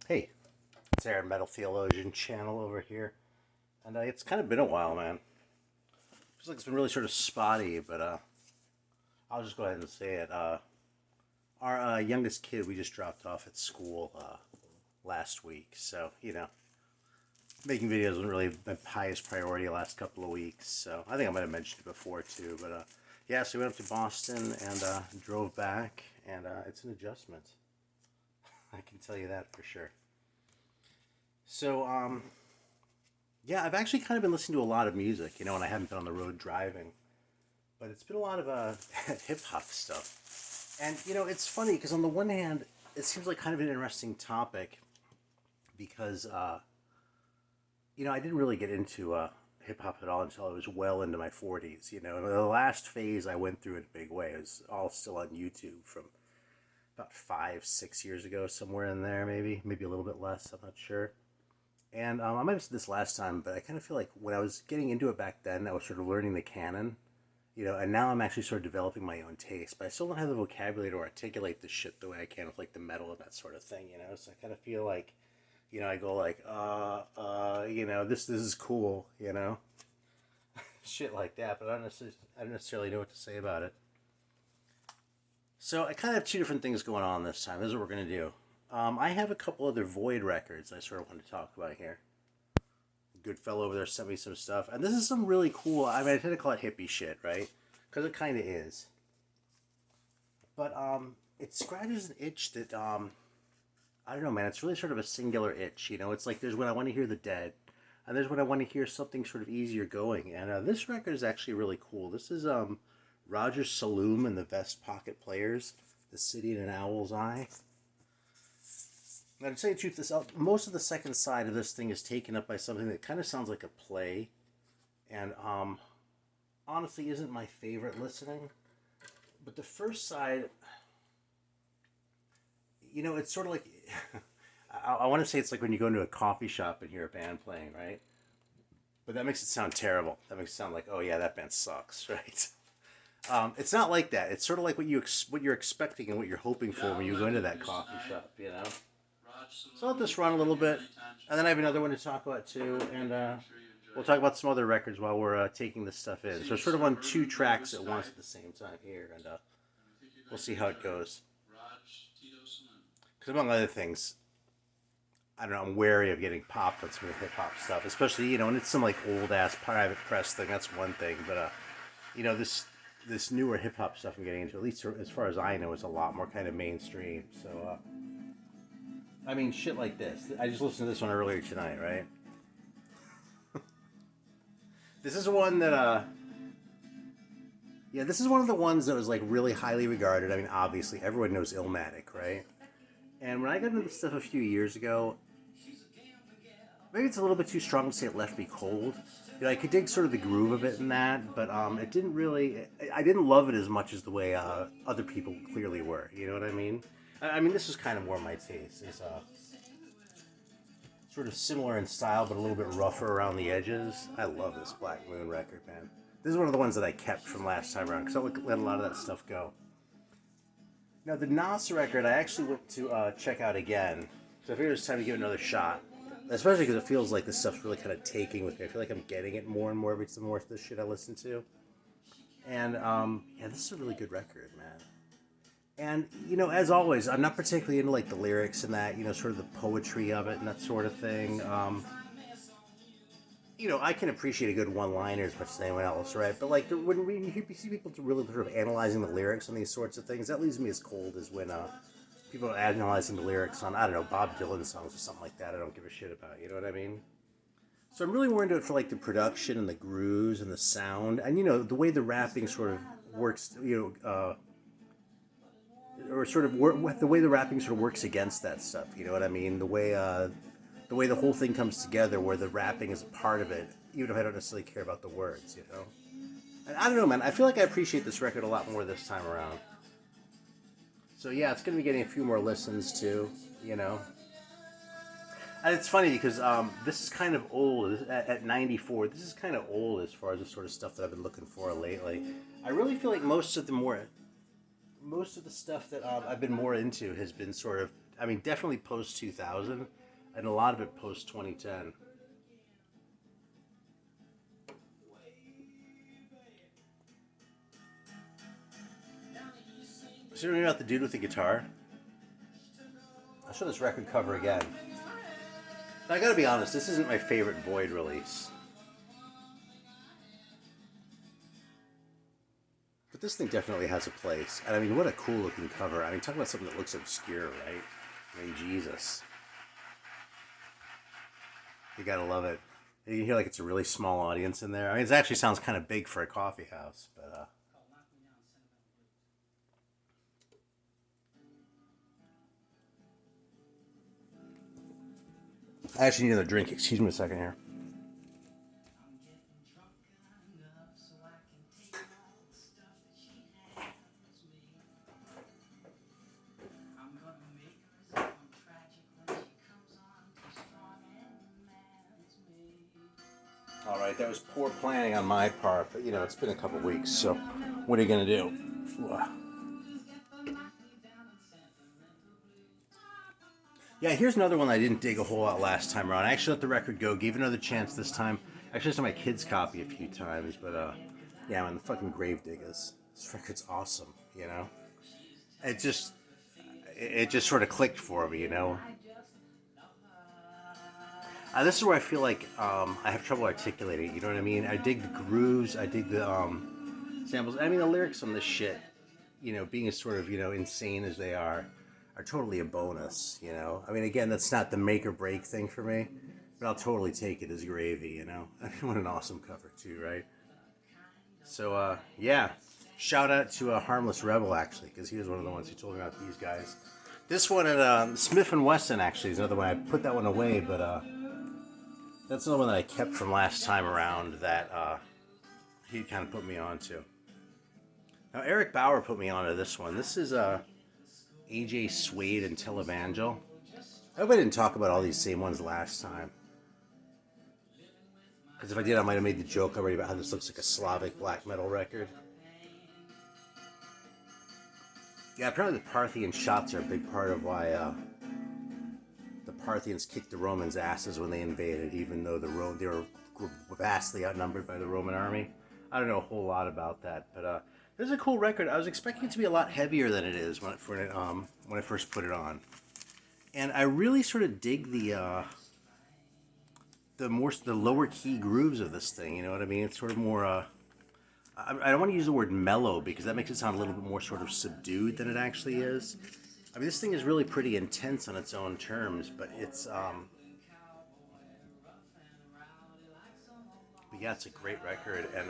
Hey, it's our Metal Theologian channel over here. And it's kind of been a while, man. Feels like it's been really sort of spotty, but I'll just go ahead and say it. Our youngest kid we just dropped off at school last week. So, making videos wasn't really my highest priority the last couple of weeks. So, I think I might have mentioned it before too. But yeah, so we went up to Boston and drove back, and it's an adjustment. I can tell you that for sure. So, yeah, I've actually kind of been listening to a lot of music, when I haven't been on the road driving. But it's been a lot of hip hop stuff. And, it's funny because on the one hand, it seems like kind of an interesting topic because, I didn't really get into hip hop at all until I was well into my 40s. The last phase I went through in a big way. It was all still on YouTube from about 5, 6 years ago, somewhere in there, maybe a little bit less. I'm not sure. And I might have said this last time, but I kind of feel like when I was getting into it back then, I was sort of learning the canon, and now I'm actually sort of developing my own taste. But I still don't have the vocabulary to articulate this shit the way I can with like the metal and that sort of thing, So I kind of feel like, I go like, this is cool, shit like that. But I don't necessarily know what to say about it. So I kind of have two different things going on this time. This is what we're gonna do. I have a couple other Void records I sort of want to talk about here. Good fellow over there sent me some stuff. And this is some really cool, I tend to call it hippie shit, right? Because it kind of is. But it scratches an itch that, I don't know, man. It's really sort of a singular itch, It's like there's when I want to hear the Dead. And there's when I want to hear something sort of easier going. And this record is actually really cool. This is Roger Saloom and the Vest Pocket Players, The City in an Owl's Eye. Now, to tell you the truth, most of the second side of this thing is taken up by something that kind of sounds like a play, and honestly isn't my favorite listening. But the first side, it's sort of like, I want to say it's like when you go into a coffee shop and hear a band playing, right? But that makes it sound terrible. That makes it sound like, oh yeah, that band sucks, right? It's not like that. It's sort of like what you're expecting and what you're hoping for when you go into that coffee shop, So I'll let this run a little bit, and then I have another one to talk about too, and we'll talk about some other records while we're taking this stuff in. So sort of on two tracks at once at the same time here, and we'll see how it goes. Because among other things, I don't know, I'm wary of getting popped on some of the hip hop stuff, especially when it's some like old ass private press thing. That's one thing, but this newer hip hop stuff I'm getting into, at least as far as I know, is a lot more kind of mainstream. So. Shit like this. I just listened to this one earlier tonight, right? This is one that, this is one of the ones that was, like, really highly regarded. Obviously, everyone knows Illmatic, right? And when I got into this stuff a few years ago, maybe it's a little bit too strong to say it left me cold. I could dig sort of the groove of it in that, but it didn't really... I didn't love it as much as the way other people clearly were, you know what I mean? This is kind of more my taste. It's sort of similar in style, but a little bit rougher around the edges. I love this Black Moon record, man. This is one of the ones that I kept from last time around, because I let a lot of that stuff go. Now, the Nas record, I actually went to check out again. So I figured it's time to give it another shot. Especially because it feels like this stuff's really kind of taking with me. I feel like I'm getting it more and more every time more of this shit I listen to. And, this is a really good record, man. And, as always, I'm not particularly into, like, the lyrics and that, sort of the poetry of it and that sort of thing. I can appreciate a good one-liner as much as anyone else, right? But, like, when you see people really sort of analyzing the lyrics on these sorts of things, that leaves me as cold as when people are analyzing the lyrics on, I don't know, Bob Dylan songs or something like that I don't give a shit about, you know what I mean? So I'm really more into it for, like, the production and the grooves and the sound. And, the way the rapping sort of works, or sort of the way the rapping sort of works against that stuff, you know what I mean? The way the whole thing comes together, where the rapping is a part of it, even if I don't necessarily care about the words, And I don't know, man. I feel like I appreciate this record a lot more this time around. So yeah, it's gonna be getting a few more listens too, And it's funny because this is kind of old at 94. This is kind of old as far as the sort of stuff that I've been looking for lately. I really feel like most of the stuff that I've been more into has been sort of I mean, definitely post 2000, and a lot of it post 2010. So you know about the dude with the guitar? I'll show this record cover again. Now, I gotta be honest, this isn't my favorite Void release. But this thing definitely has a place. And I mean, what a cool looking cover. I mean, talk about something that looks obscure, right? I mean, Jesus. You gotta love it. You can hear like it's a really small audience in there. I mean, it actually sounds kind of big for a coffee house, but I actually need another drink. Excuse me a second here. All right, that was poor planning on my part, but you know, it's been a couple weeks, so what are you gonna do? Yeah, here's another one I didn't dig a whole lot last time around. I actually let the record go, gave it another chance this time. I actually saw my kids' copy a few times, but yeah, man, the fucking Gravediggers. This record's awesome, you know. It just sort of clicked for me, you know. This is where I feel like I have trouble articulating. You know what I mean? I dig the grooves. I dig the samples. I mean, the lyrics on this shit, you know, being as sort of, you know, insane as they are totally a bonus. You know, I mean, again, that's not the make or break thing for me, but I'll totally take it as gravy. You know, I mean, what an awesome cover too, right? So yeah, shout out to Harmless Rebel actually, because he was one of the ones who told me about these guys. This one at Smith and Wesson actually is another one. I put that one away, but that's another one that I kept from last time around that he kind of put me onto. Now, Eric Bauer put me onto this one. This is AJ Suede and Televangel. I hope I didn't talk about all these same ones last time. Because if I did, I might have made the joke already about how this looks like a Slavic black metal record. Yeah, apparently the Parthian shots are a big part of why the Parthians kicked the Romans' asses when they invaded, even though they were vastly outnumbered by the Roman army. I don't know a whole lot about that, but this is a cool record. I was expecting it to be a lot heavier than it is when I first put it on, and I really sort of dig the lower key grooves of this thing. You know what I mean? It's sort of more. I don't want to use the word mellow because that makes it sound a little bit more sort of subdued than it actually is. I mean, this thing is really pretty intense on its own terms, but it's but yeah, it's a great record, and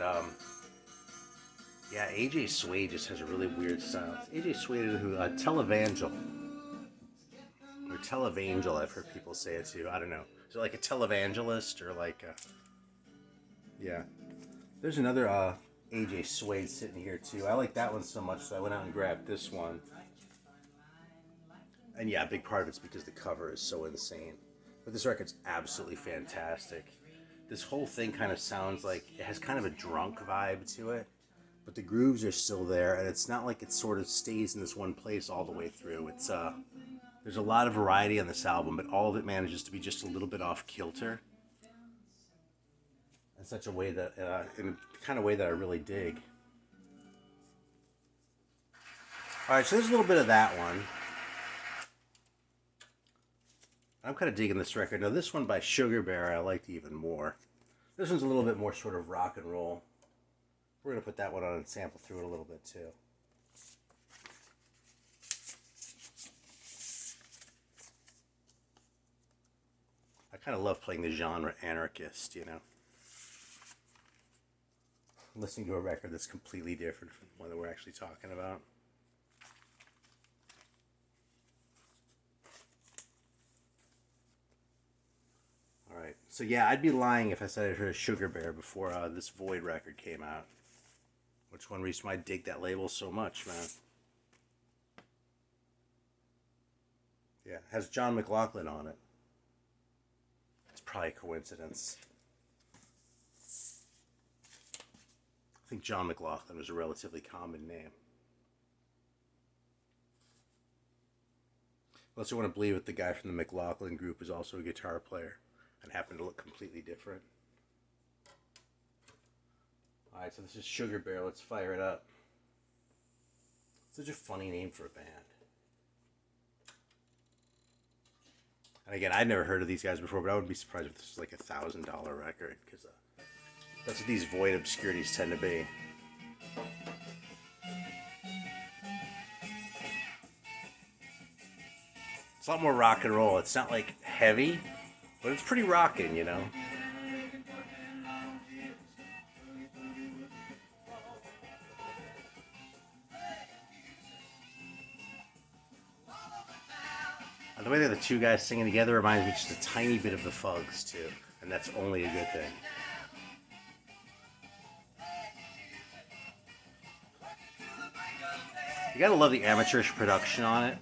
yeah, AJ Suede just has a really weird style. It's AJ Suede who Televangel or Televangel, I've heard people say it too. I don't know. Is it like a televangelist or like a... Yeah. There's another AJ Suede sitting here too. I like that one so much, so I went out and grabbed this one. And yeah, a big part of it's because the cover is so insane. But this record's absolutely fantastic. This whole thing kind of sounds like it has kind of a drunk vibe to it, but the grooves are still there, and it's not like it sort of stays in this one place all the way through. It's there's a lot of variety on this album, but all of it manages to be just a little bit off kilter in such a way that in a kind of way that I really dig. All right, so there's a little bit of that one. I'm kind of digging this record. Now, this one by Sugar Bear I liked even more. This one's a little bit more sort of rock and roll. We're going to put that one on and sample through it a little bit too. I kind of love playing the genre anarchist, you know. Listening to a record that's completely different from the one that we're actually talking about. Alright, so yeah, I'd be lying if I said I heard a Sugar Bear before this Void record came out. Which one reason why I dig that label so much, man. Yeah, it has John McLaughlin on it. It's probably a coincidence. I think John McLaughlin was a relatively common name. Unless you want to believe it, the guy from the McLaughlin group is also a guitar player and happened to look completely different. Alright, so this is Sugar Bear. Let's fire it up. Such a funny name for a band. And again, I'd never heard of these guys before, but I wouldn't be surprised if this was like $1,000 record, because that's what these Void Obscurities tend to be. It's a lot more rock and roll. It's not like heavy, but it's pretty rockin', you know? And the way that the two guys singing together reminds me just a tiny bit of the Fugs, too. And that's only a good thing. You gotta love the amateurish production on it,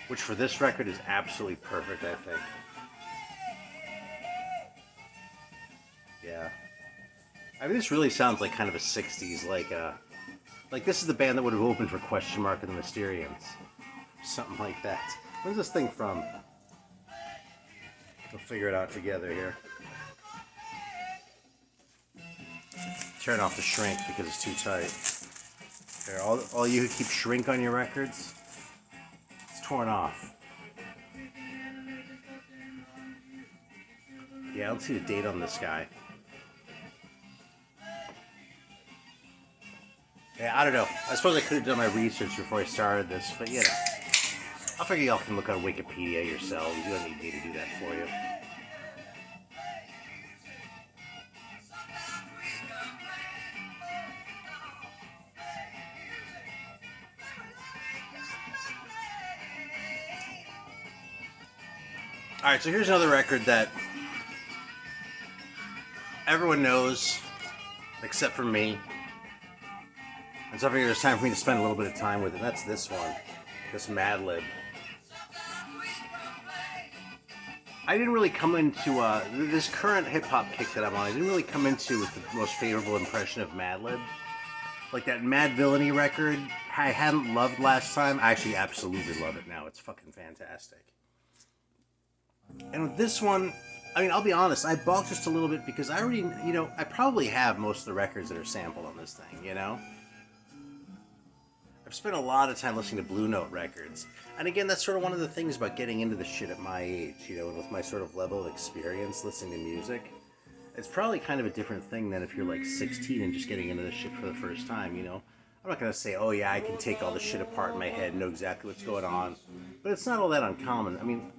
which for this record is absolutely perfect, I think. Yeah. I mean, this really sounds like kind of a 60s, like this is the band that would have opened for Question Mark and the Mysterians. Something like that. Where's this thing from? We'll figure it out together here. Turn off the shrink because it's too tight. Here, all you who keep shrink on your records, it's torn off. Yeah, let's see the date on this guy. Yeah, I don't know. I suppose I could have done my research before I started this, but you know. I figure y'all can look on Wikipedia yourselves. You don't need me to do that for you. Alright, so here's another record that everyone knows, except for me. And so I figured it's time for me to spend a little bit of time with it. And that's this one. This Mad Lib. I didn't really come into this current hip-hop kick that I'm on. I didn't really come into with the most favorable impression of Mad Lib. Like that Mad Villainy record, I hadn't loved last time. I actually absolutely love it now. It's fucking fantastic. And with this one, I mean, I'll be honest, I balked just a little bit because I already, you know, I probably have most of the records that are sampled on this thing, you know? I've spent a lot of time listening to Blue Note records. And again, that's sort of one of the things about getting into the shit at my age, you know, and with my sort of level of experience listening to music. It's probably kind of a different thing than if you're like 16 and just getting into this shit for the first time, you know? I'm not going to say, oh yeah, I can take all the shit apart in my head and know exactly what's going on. But it's not all that uncommon. I mean,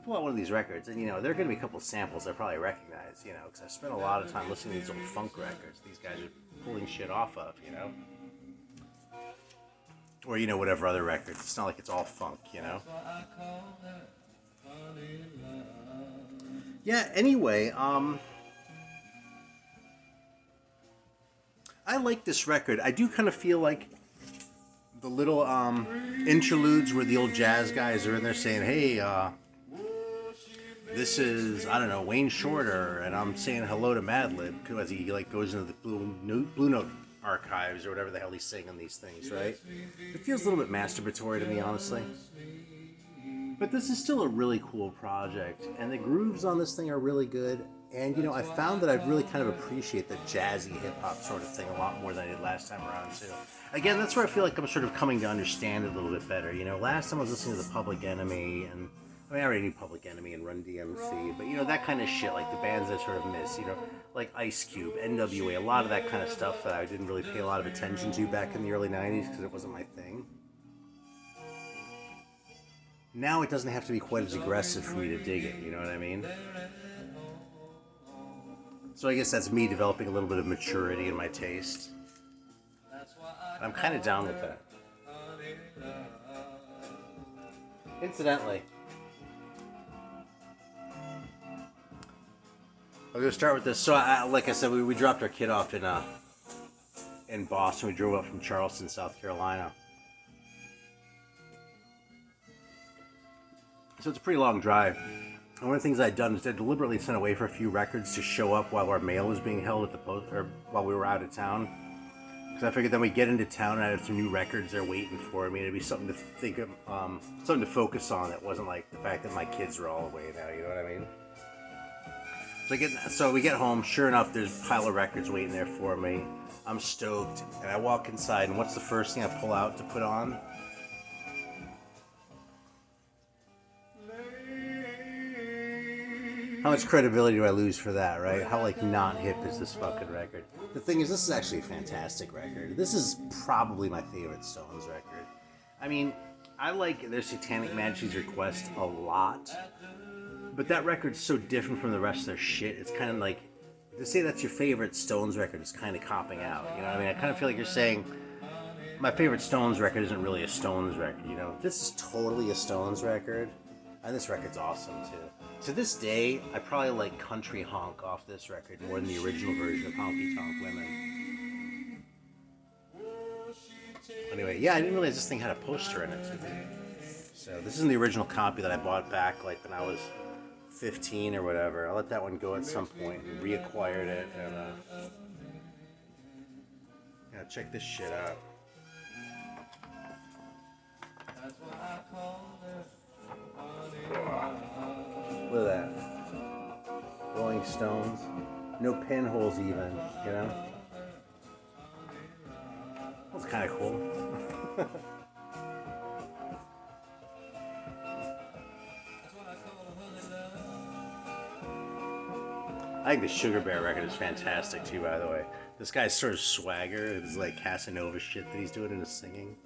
pull out one of these records and, you know, there are going to be a couple samples I probably recognize, you know, because I spent a lot of time listening to these old funk records these guys are pulling shit off of, you know? Or, you know, whatever other records. It's not like it's all funk, you know? Yeah, anyway, I like this record. I do kind of feel like the little interludes where the old jazz guys are in there saying, hey, this is, I don't know, Wayne Shorter, and I'm saying hello to Madlib, as he like goes into the Blue Note archives or whatever the hell he's saying on these things, right? It feels a little bit masturbatory to me, honestly. But this is still a really cool project, and the grooves on this thing are really good. And, you know, I found that I really kind of appreciate the jazzy hip-hop sort of thing a lot more than I did last time around, too. Again, that's where I feel like I'm sort of coming to understand it a little bit better. You know, last time I was listening to the Public Enemy, and I mean, I already knew Public Enemy and Run DMC, but, you know, that kind of shit, like the bands I sort of miss, you know, like Ice Cube, NWA, a lot of that kind of stuff that I didn't really pay a lot of attention to back in the early 90s because it wasn't my thing. Now it doesn't have to be quite as aggressive for me to dig it, you know what I mean? So I guess that's me developing a little bit of maturity in my taste. And I'm kind of down with that. Incidentally, I'm going to start with this. So, like I said, we dropped our kid off in Boston. We drove up from Charleston, South Carolina. So it's a pretty long drive. And one of the things I'd done is I deliberately sent away for a few records to show up while our mail was being held at the post, or while we were out of town. Because I figured then we get into town and I had some new records there waiting for me. It'd be something to think of, something to focus on that wasn't like the fact that my kids are all away now. You know what I mean? So we get home. Sure enough, there's a pile of records waiting there for me. I'm stoked, and I walk inside. And what's the first thing I pull out to put on? How much credibility do I lose for that, right? How, like, not hip is this fucking record? The thing is, this is actually a fantastic record. This is probably my favorite Stones record. I mean, I like their Satanic Majesty's Request a lot, but that record's so different from the rest of their shit. It's kind of like, to say that's your favorite Stones record is kind of copping out, you know what I mean? I kind of feel like you're saying, my favorite Stones record isn't really a Stones record, you know? This is totally a Stones record, and this record's awesome, too. To this day, I probably like Country Honk off this record more than the original version of Honky Tonk Women. Anyway, yeah, I didn't realize this thing had a poster in it too. So this isn't the original copy that I bought back like when I was 15 or whatever. I let that one go at some point and reacquired it. And yeah, check this shit out. Look at that. Rolling Stones. No pinholes even, you know? That's kind of cool. I think the Sugar Bear record is fantastic too, by the way. This guy's sort of swagger, it's like Casanova shit that he's doing in his singing.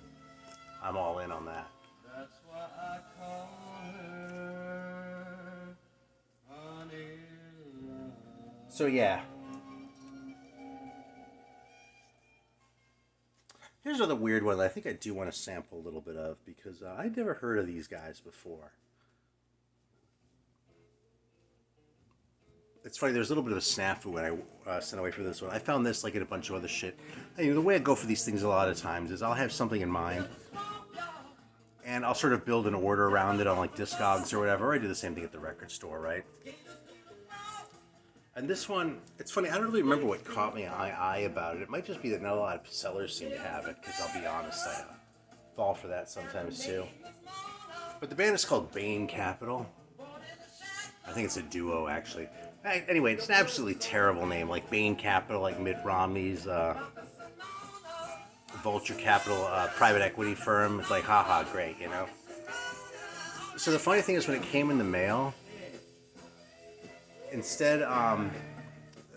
I'm all in on that. That's why I call her honey. So yeah. Here's another weird one that I think I do want to sample a little bit of because I'd never heard of these guys before. It's funny, there's a little bit of a snafu when I sent away for this one. I found this like in a bunch of other shit. You know, the way I go for these things a lot of times is I'll have something in mind and I'll sort of build an order around it on like Discogs or whatever. Or I do the same thing at the record store, right? And this one, it's funny, I don't really remember what caught my eye about it. It might just be that not a lot of sellers seem to have it, because I'll be honest, I fall for that sometimes too. But the band is called Bane Capital. I think it's a duo, actually. Anyway, it's an absolutely terrible name, like Bane Capital, like Mitt Romney's Vulture Capital private equity firm. It's like, haha, great, you know? So the funny thing is when it came in the mail, instead,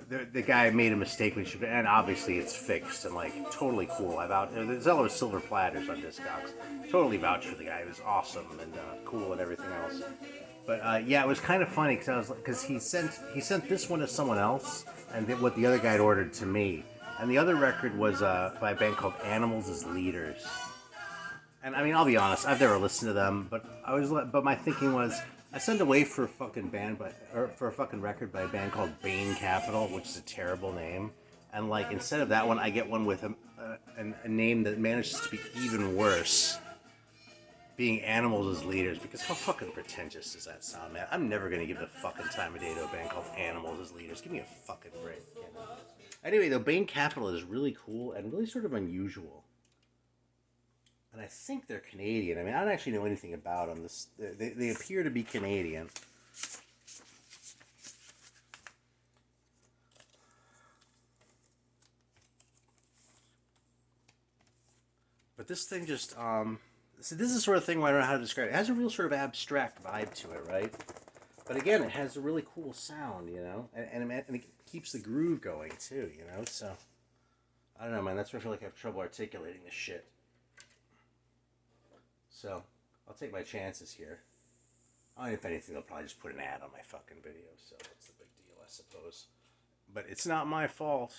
the guy made a mistake when she, and obviously it's fixed and like totally cool. There's all those silver platters on Discogs. Totally vouch for the guy. He was awesome and cool and everything else. But yeah, it was kind of funny because he sent this one to someone else, and what the other guy had ordered to me. And the other record was by a band called Animals as Leaders. And I mean, I'll be honest, I've never listened to them, but my thinking was, I sent away for a fucking record by a band called Bane Capital, which is a terrible name. And like, instead of that one, I get one with a name that manages to be even worse, being Animals as Leaders, because how fucking pretentious does that sound, man? I'm never gonna give the fucking time of day to a band called Animals as Leaders. Give me a fucking break, you know? Anyway, though, Bane Capital is really cool and really sort of unusual. And I think they're Canadian. I mean, I don't actually know anything about them. They appear to be Canadian. But this thing just, so this is the sort of thing where I don't know how to describe it. It has a real sort of abstract vibe to it, right? But again, it has a really cool sound, you know? And it keeps the groove going, too, you know? So, I don't know, man. That's where I feel like I have trouble articulating this shit. So, I'll take my chances here. If anything, they'll probably just put an ad on my fucking video, so that's the big deal, I suppose. But it's not my fault.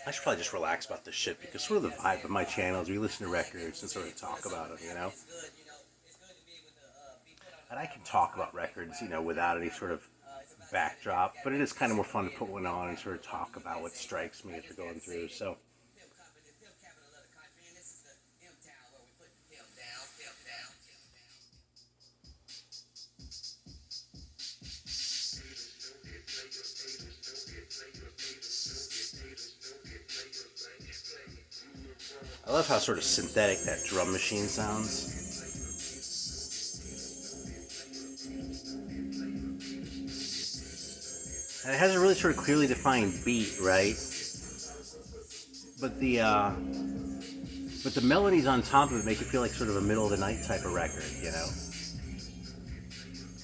I should probably just relax about this shit, because sort of the vibe of my channel is we listen to records and sort of talk about them, you know? And I can talk about records, you know, without any sort of backdrop, but it is kind of more fun to put one on and sort of talk about what strikes me as we're going through, so. I love how sort of synthetic that drum machine sounds. And it has a really sort of clearly defined beat, right? But the melodies on top of it make it feel like sort of a middle of the night type of record, you know?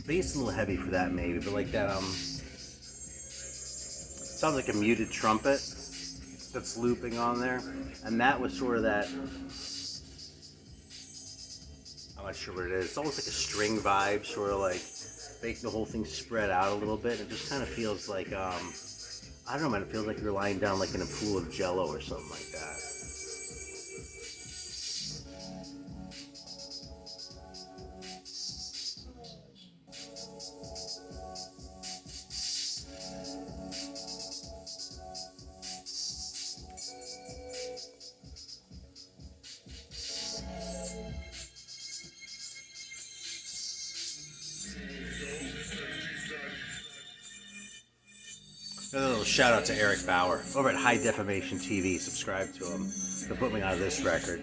Bass a little heavy for that maybe, but like that sounds like a muted trumpet that's looping on there. And that was sort of that, I'm not sure what it is. It's almost like a string vibe, sort of like making the whole thing spread out a little bit. It just kind of feels like, I don't know, man, it feels like you're lying down like in a pool of jello or something like that. Another little shout out to Eric Bauer over at High Defamation TV. Subscribe to him. They put me on this record,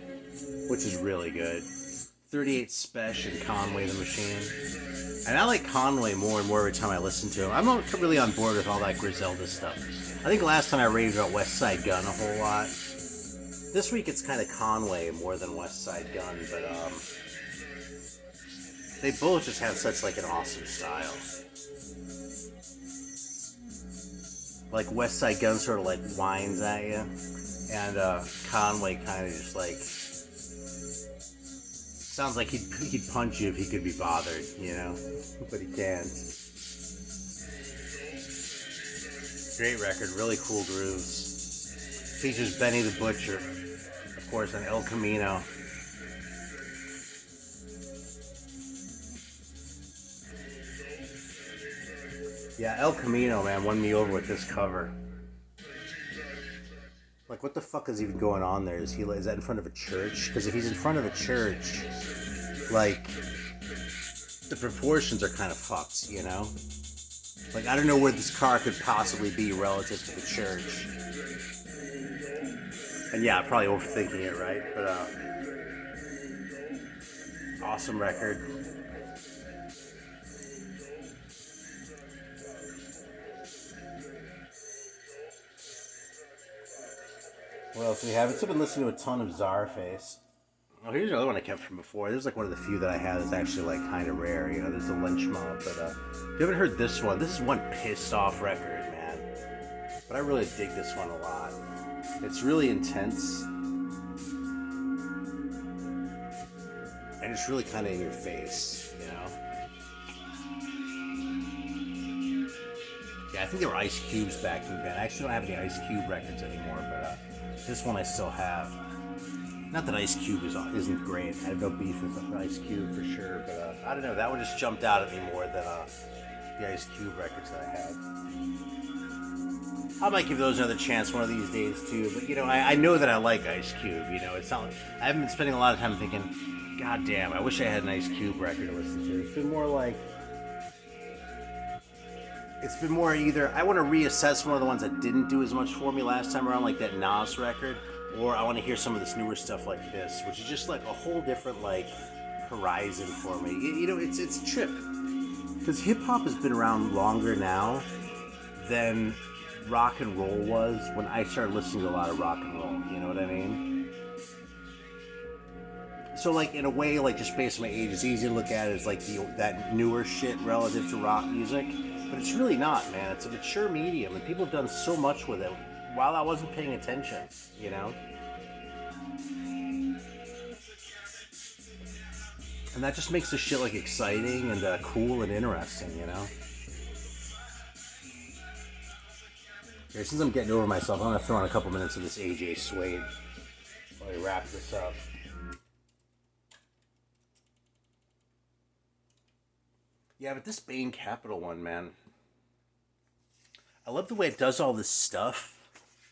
which is really good. 38 Special and Conway the Machine. And I like Conway more and more every time I listen to him. I'm not really on board with all that Griselda stuff. I think last time I raved about West Side Gun a whole lot. This week it's kind of Conway more than West Side Gun, but they both just have such like an awesome style. Like West Side Gun sort of like whines at you, and Conway kind of just like sounds like he'd punch you if he could be bothered, you know, but he can't. Great record, really cool grooves. Features Benny the Butcher, of course, on El Camino. Yeah, El Camino, man, won me over with this cover. Like, what the fuck is even going on there? Is that in front of a church? Because if he's in front of a church, like, the proportions are kind of fucked, you know? Like, I don't know where this car could possibly be relative to the church. And yeah, probably overthinking it, right? But, awesome record. What else do we have? I've been listening to a ton of Czarface. Oh, here's another one I kept from before. This is like one of the few that I had that's actually like kind of rare. You know, there's the Lynch Mob, but if you haven't heard this is one pissed off record, man. But I really dig this one a lot. It's really intense. And it's really kind of in your face, you know? Yeah, I think they were Ice Cube's back in the band. I actually don't have any Ice Cube records anymore, but this one I still have. Not that Ice Cube isn't great. I have no beef with Ice Cube for sure, but I don't know. That one just jumped out at me more than the Ice Cube records that I had. I might give those another chance one of these days too. But you know, I know that I like Ice Cube. You know, it's not like I haven't been spending a lot of time thinking, God damn, I wish I had an Ice Cube record to listen to. It's been more like. It's been more either I want to reassess one of the ones that didn't do as much for me last time around, like that Nas record, or I want to hear some of this newer stuff like this, which is just like a whole different like horizon for me. You know, it's a trip because hip hop has been around longer now than rock and roll was when I started listening to a lot of rock and roll. You know what I mean? So like in a way, like just based on my age, it's easy to look at it as like that newer shit relative to rock music. But it's really not, man. It's a mature medium, and people have done so much with it while I wasn't paying attention, you know? And that just makes the shit, like, exciting and cool and interesting, you know? Here, since I'm getting over myself, I'm going to throw in a couple minutes of this AJ Suede while we wrap this up. Yeah, but this Bane Capital one, man. I love the way it does all this stuff,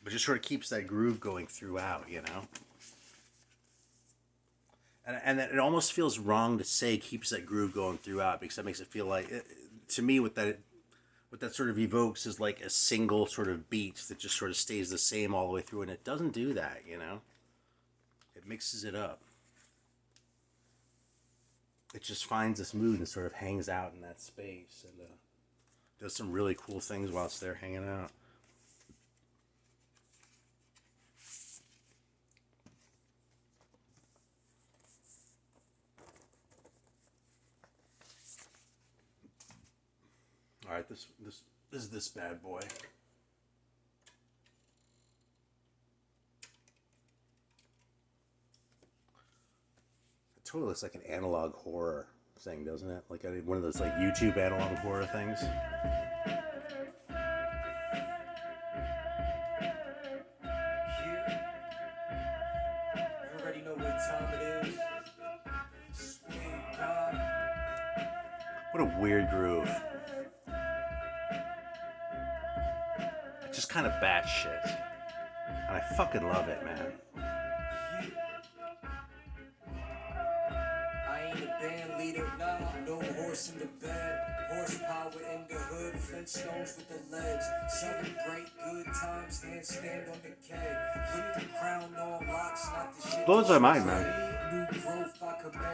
but just sort of keeps that groove going throughout, you know? And it almost feels wrong to say keeps that groove going throughout, because that makes it feel like, to me, what that sort of evokes is like a single sort of beat that just sort of stays the same all the way through, and it doesn't do that, you know? It mixes it up. It just finds this mood and sort of hangs out in that space and does some really cool things while it's there hanging out. All right, this is this bad boy. Totally looks like an analog horror thing, doesn't it? Like one of those like YouTube analog horror things. You already know what time it is. Suede, God. What a weird groove. It's just kind of batshit. And I fucking love it, man. Band leader, nah, no horse in the bed, horsepower in the hood, Flintstones with the legs, celebrate good times, handstand on the keg, with the crown on locks, not the shit. Blows my mind, man.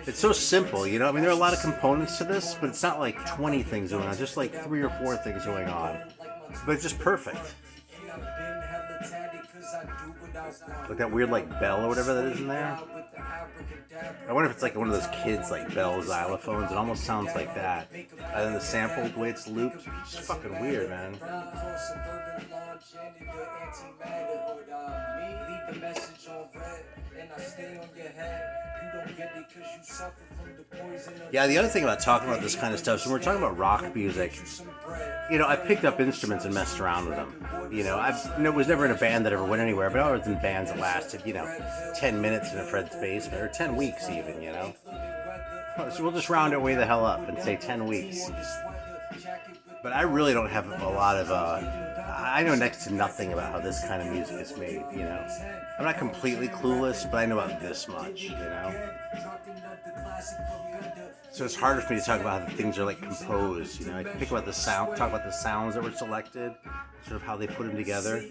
It's so simple, you know. I mean, there are a lot of components to this, but it's not like 20 things going on, just like 3 or 4 things going on. But it's just perfect. Like that weird like bell or whatever that is in there. I wonder if it's like one of those kids like bell xylophones. It almost sounds like that. And then the sample, the way it's looped, it's fucking weird, man. Yeah, the other thing about talking about this kind of stuff, so when we're talking about rock music, you know, I picked up instruments and messed around with them. You know, I was never in a band that ever went anywhere, but I was in bands that lasted, you know, 10 minutes in a friend's basement, or 10 weeks even, you know. So we'll just round it way the hell up and say 10 weeks. But I really don't have a lot of, I know next to nothing about how this kind of music is made, you know. I'm not completely clueless, but I know about this much, you know. So it's harder for me to talk about how the things are like composed, you know. I can pick about the sound, talk about the sounds that were selected, sort of how they put them together.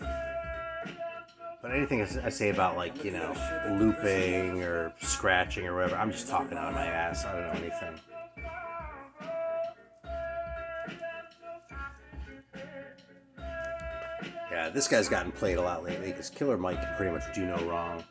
But anything I say about like, you know, looping or scratching or whatever, I'm just talking out of my ass. I don't know anything. Yeah, this guy's gotten played a lot lately because Killer Mike can pretty much do no wrong.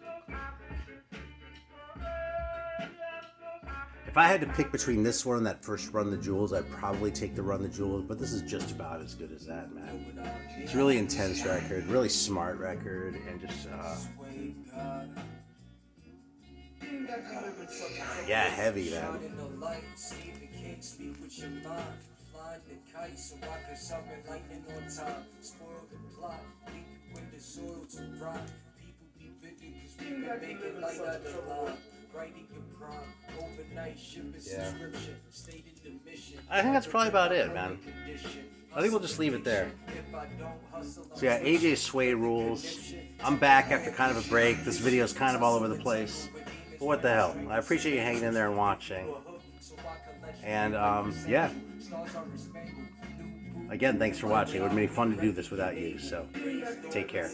If I had to pick between this one and that first Run the Jewels, I'd probably take the Run the Jewels, but this is just about as good as that, man. It's a really intense record, really smart record, and just, yeah, heavy, man. Yeah. I think that's probably about it, man. I think we'll just leave it there. So yeah, AJ Suede rules. I'm back after kind of a break. This video is kind of all over the place. But what the hell? I appreciate you hanging in there and watching. And yeah. Again, thanks for watching. It would have been fun to do this without you, so take care.